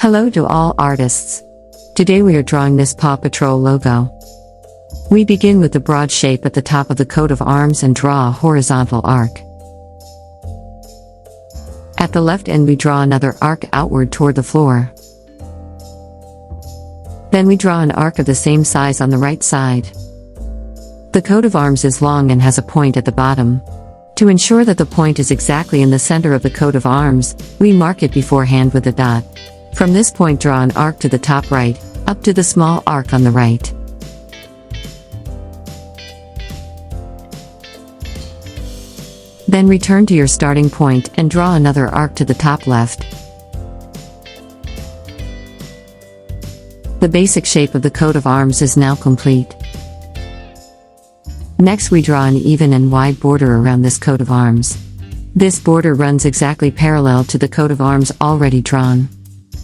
Hello to all artists. Today we are drawing this Paw Patrol logo. We begin with the broad shape at the top of the coat of arms and draw a horizontal arc. At the left end we draw another arc outward toward the floor. Then we draw an arc of the same size on the right side. The coat of arms is long and has a point at the bottom. To ensure that the point is exactly in the center of the coat of arms, we mark it beforehand with a dot. From this point draw an arc to the top right, up to the small arc on the right. Then return to your starting point and draw another arc to the top left. The basic shape of the coat of arms is now complete. Next we draw an even and wide border around this coat of arms. This border runs exactly parallel to the coat of arms already drawn.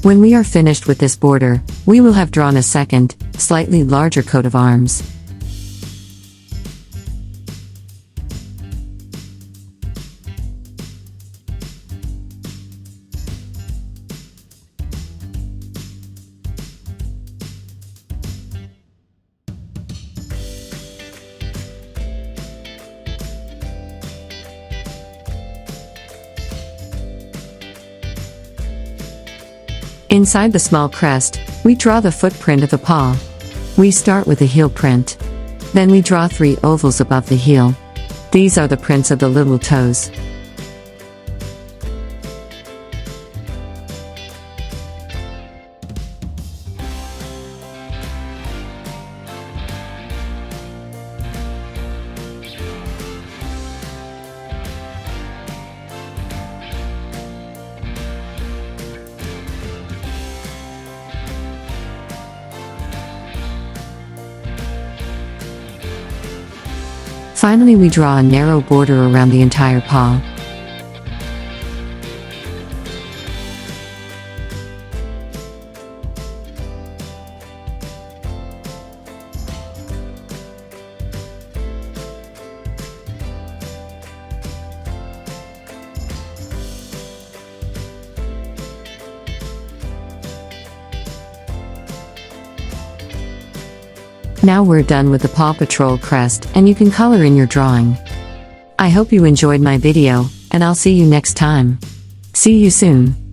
When we are finished with this border, we will have drawn a second, slightly larger coat of arms. Inside the small crest, we draw the footprint of the paw. We start with the heel print. Then we draw 3 ovals above the heel. These are the prints of the little toes. Finally, we draw a narrow border around the entire paw. Now we're done with the Paw Patrol crest and you can color in your drawing. I hope you enjoyed my video, and I'll see you next time. See you soon.